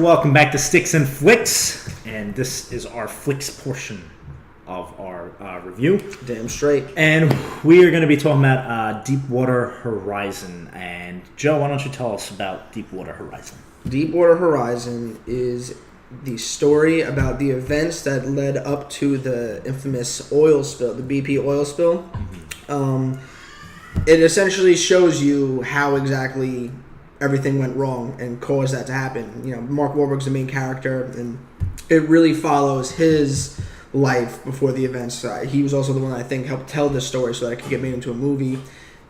Welcome back to Sticks and Flicks, and this is our Flicks portion of our review. Damn straight. And we are going to be talking about Deepwater Horizon. And Joe, why don't you tell us about Deepwater Horizon? Deepwater Horizon is the story about the events that led up to the infamous oil spill, the BP oil spill. Mm-hmm. It essentially shows you how exactly everything went wrong and caused that to happen. You know, Mark Wahlberg's the main character, and it really follows his life before the events. He was also the one that I think helped tell this story so that it could get made into a movie.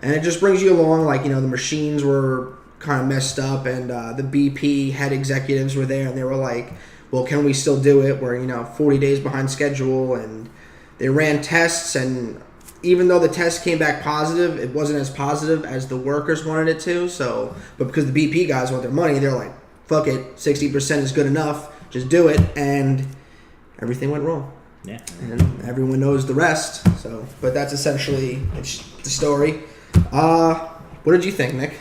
And it just brings you along, like, you know, the machines were kind of messed up, and the BP head executives were there, and they were like, well, can we still do it? We're, 40 days behind schedule, and they ran tests, and even though the test came back positive, it wasn't as positive as the workers wanted it to. But because the BP guys want their money, they're like, fuck it, 60% is good enough, just do it, and everything went wrong. Yeah. And everyone knows the rest. But that's essentially the story. What did you think, Nick?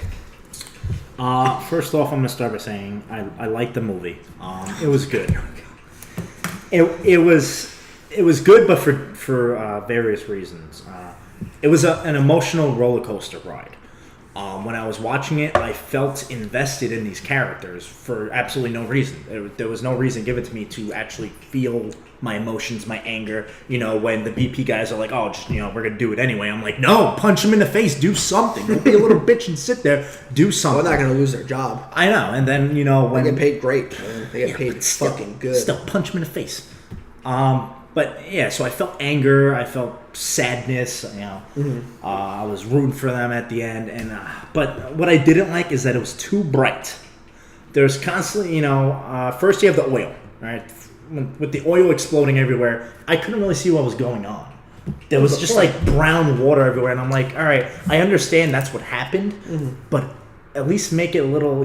First off, I'm going to start by saying I liked the movie. It was good. It was good, but for various reasons. It was an emotional roller coaster ride. When I was watching it, I felt invested in these characters for absolutely no reason. There was no reason given to me to actually feel my emotions, my anger. When the BP guys are like, "Oh, just we're gonna do it anyway." I'm like, "No, punch them in the face, do something. Don't be a little bitch and sit there. Do something." They're not gonna lose their job. I know, and then when they get paid great, they get paid fucking good. Still punch them in the face. But yeah, so I felt anger, I felt sadness. I was rooting for them at the end, but what I didn't like is that it was too bright. There's constantly, first you have the oil, right? With the oil exploding everywhere, I couldn't really see what was going on. There was just like brown water everywhere, and I'm like, all right, I understand that's what happened, but at least make it a little,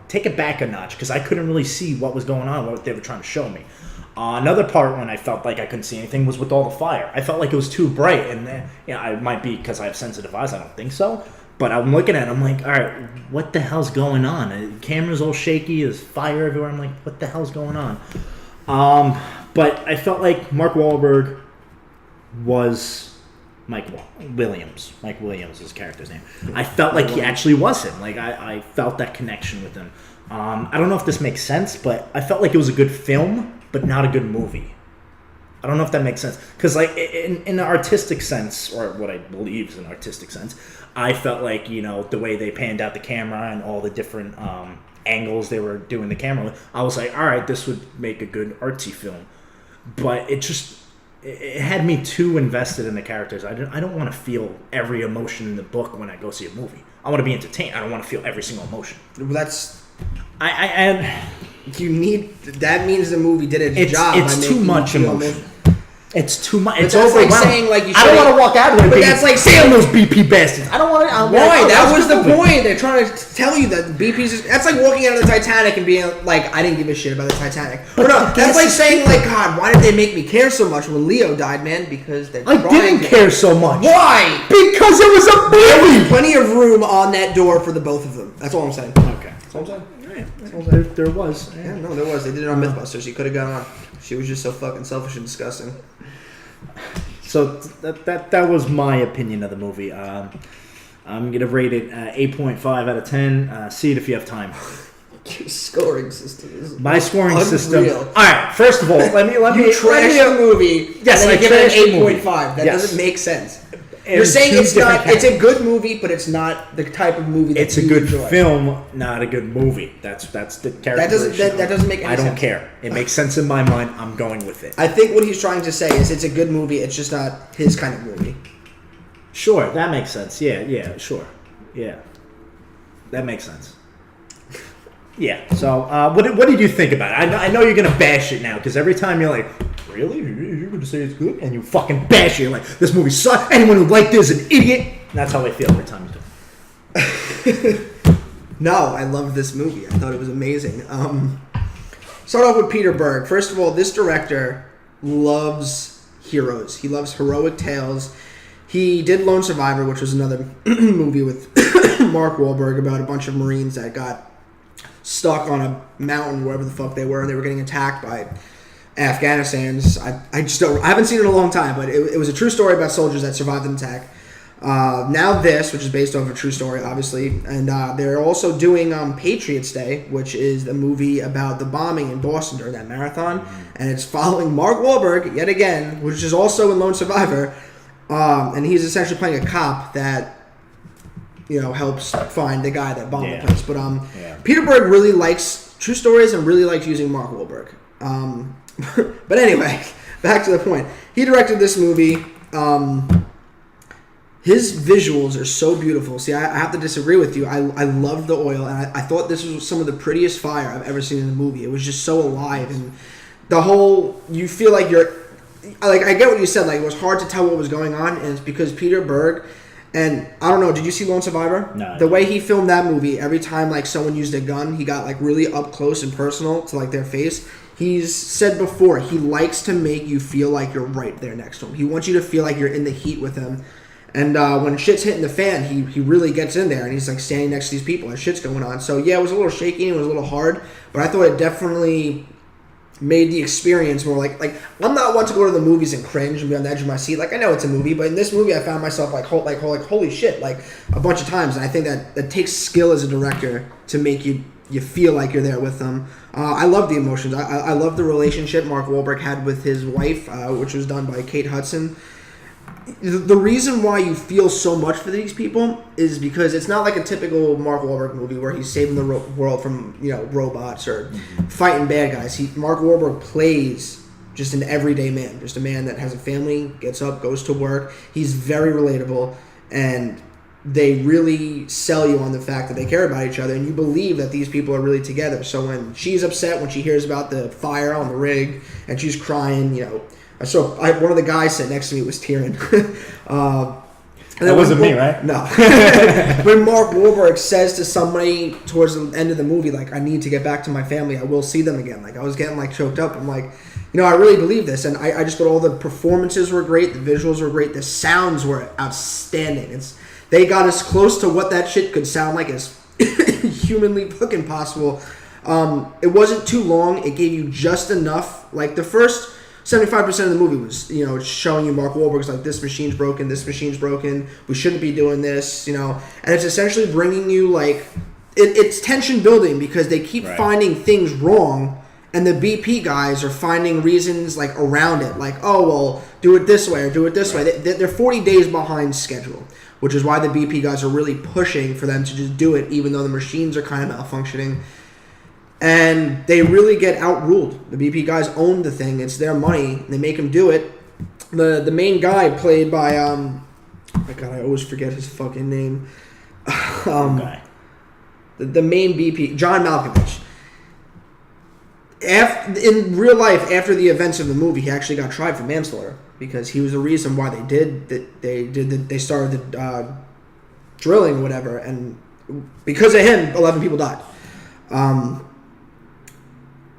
take it back a notch, because I couldn't really see what was going on, what they were trying to show me. Another part when I felt like I couldn't see anything was with all the fire. I felt like it was too bright, and it might be because I have sensitive eyes. I don't think so, but I'm looking at it. I'm like, all right, what the hell's going on? The camera's all shaky. There's fire everywhere. I'm like, what the hell's going on? But I felt like Mark Wahlberg was Mike Williams. Mike Williams is his character's name. I felt like he actually was him. Like I felt that connection with him. I don't know if this makes sense, but I felt like it was a good film, but not a good movie. I don't know if that makes sense. Because like in the artistic sense, or what I believe is an artistic sense, I felt like, the way they panned out the camera and all the different angles they were doing the camera with, I was like, all right, this would make a good artsy film. But it had me too invested in the characters. I don't want to feel every emotion in the book when I go see a movie. I want to be entertained. I don't want to feel every single emotion. Well, that's... You need... That means the movie did its job. It's too much emotion. It's too much. It's overwhelming. Like saying, like, you I don't want to walk out of it. But that's like saying those BP bastards. I don't want to... Why? That was the point. They're trying to tell you that BP's... That's like walking out of the Titanic and being like, I didn't give a shit about the Titanic. But no, that's like saying, like, God, why did they make me care so much when Leo died, man? Because they're I didn't care so much. Why? Because it was a baby. There was plenty of room on that door for the both of them. That's all I'm saying. Okay. That's all I'm saying. There was. Yeah, no, there was. They did it on Mythbusters. He could have gone on. She was just so fucking selfish and disgusting. So that was my opinion of the movie. I'm gonna rate it 8.5 out of 10. See it if you have time. Your scoring system is my scoring unreal. system. All right. First of all, let me trash the movie. Yes, I give it an 8.5. That yes. doesn't make sense. You're saying it's not. It's a good movie, but it's not the type of movie that it's a good film, not a good movie. That's the characterization. That doesn't make any sense. I don't care. It makes sense in my mind. I'm going with it. I think what he's trying to say is it's a good movie. It's just not his kind of movie. Sure, that makes sense. Yeah, sure. Yeah, that makes sense. Yeah. So, what did you think about it? I know you're gonna bash it now because every time you're like, really? You're gonna say it's good, and you fucking bash it. You're like, this movie sucks. Anyone who liked this is an idiot. And that's how I feel every time you do it. No, I loved this movie. I thought it was amazing. Start off with Peter Berg. First of all, this director loves heroes. He loves heroic tales. He did Lone Survivor, which was another movie with Mark Wahlberg about a bunch of Marines that got stuck on a mountain wherever the fuck they were, and they were getting attacked by Afghanistan's. I haven't seen it in a long time, but it was a true story about soldiers that survived an attack. Now this, which is based off a true story, obviously, and they're also doing Patriots Day, which is a movie about the bombing in Boston during that marathon, and it's following Mark Wahlberg yet again, which is also in Lone Survivor, and he's essentially playing a cop that helps find the guy that bombed the place. But Peter Berg really likes true stories and really likes using Mark Wahlberg. But anyway, back to the point. He directed this movie. His visuals are so beautiful. See, I have to disagree with you. I loved the oil, and I thought this was some of the prettiest fire I've ever seen in a movie. It was just so alive, and the whole, you feel like you're, like, I get what you said, like, it was hard to tell what was going on, and it's because Peter Berg, and I don't know, did you see Lone Survivor? No. The way he filmed that movie, every time, like, someone used a gun, he got, like, really up close and personal to, like, their face. He's said before, he likes to make you feel like you're right there next to him. He wants you to feel like you're in the heat with him. And when shit's hitting the fan, he really gets in there, and he's like standing next to these people, and shit's going on. So yeah, it was a little shaky, and it was a little hard, but I thought it definitely made the experience more like I'm not one to go to the movies and cringe and be on the edge of my seat. Like, I know it's a movie, but in this movie, I found myself like holy shit, like a bunch of times, and I think that takes skill as a director to make you feel like you're there with them. I love the emotions. I love the relationship Mark Wahlberg had with his wife, which was done by Kate Hudson. The reason why you feel so much for these people is because it's not like a typical Mark Wahlberg movie where he's saving the world from robots or fighting bad guys. Mark Wahlberg plays just an everyday man, just a man that has a family, gets up, goes to work. He's very relatable, and they really sell you on the fact that they care about each other, and you believe that these people are really together. So when she's upset, when she hears about the fire on the rig, and she's crying, So one of the guys sitting next to me was tearing. That wasn't me, right? No. When Mark Wahlberg says to somebody towards the end of the movie, like, I need to get back to my family, I will see them again. Like, I was getting, like, choked up. I'm like, I really believe this. And I just thought all the performances were great. The visuals were great. The sounds were outstanding. They got as close to what that shit could sound like as humanly fucking possible. It wasn't too long. It gave you just enough. Like, the first 75% of the movie was, showing you Mark Wahlberg's like, this machine's broken, we shouldn't be doing this, and it's essentially bringing you, like, it's tension building because they keep finding things wrong, and the BP guys are finding reasons, like, around it, like, oh, well, do it this way or do it this way. They're 40 days behind schedule, which is why the BP guys are really pushing for them to just do it, even though the machines are kind of malfunctioning. And they really get outruled. The BP guys own the thing. It's their money. They make them do it. The main guy played by oh my God, I always forget his fucking name. The main BP, John Malkovich. In real life, after the events of the movie, he actually got tried for manslaughter because he was the reason why they started the drilling or whatever, and because of him, 11 people died.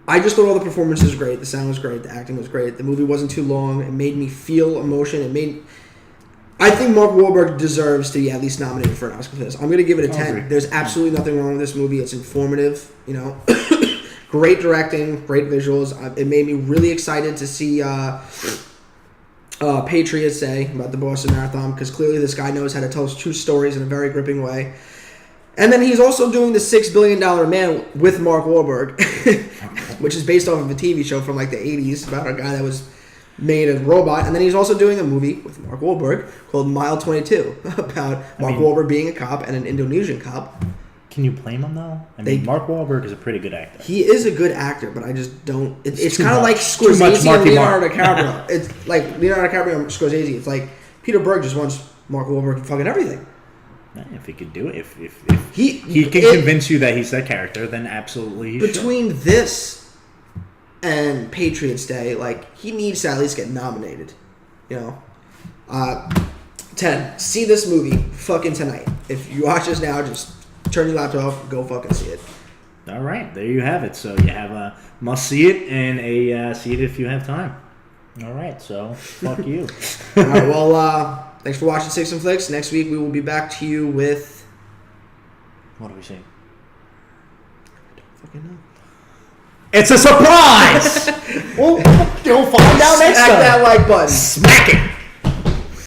I just thought all the performances were great. The sound was great. The acting was great. The movie wasn't too long. It made me feel emotion. I think Mark Wahlberg deserves to be at least nominated for an Oscar for this. I'm going to give it a 10. There's absolutely nothing wrong with this movie. It's informative. Great directing, great visuals. It made me really excited to see Patriots Day about the Boston Marathon, because clearly this guy knows how to tell true stories in a very gripping way. And then he's also doing the $6 Billion Man with Mark Wahlberg, which is based off of a TV show from like the 80s about a guy that was made a robot. And then he's also doing a movie with Mark Wahlberg called Mile 22 about Mark Wahlberg being a cop and an Indonesian cop. Can you blame him, though? Mark Wahlberg is a pretty good actor. He is a good actor, but I just don't... It's kind of like Scorsese and Leonardo DiCaprio. It's like Leonardo DiCaprio and Scorsese. It's like Peter Berg just wants Mark Wahlberg to fucking everything. If he could do it, if he can convince you that he's that character, then absolutely he should. Between this and Patriots Day, like, he needs to at least get nominated. 10. See this movie fucking tonight. If you watch this now, just turn your laptop off, go fucking see it. All right, there you have it. So you have a must see it and a see it if you have time. All right, so fuck you. All right, well, thanks for watching Six and Flicks. Next week we will be back to you with... What do we say? fucking know. It's a surprise! You'll find out next time. Smack that like button. Smack it.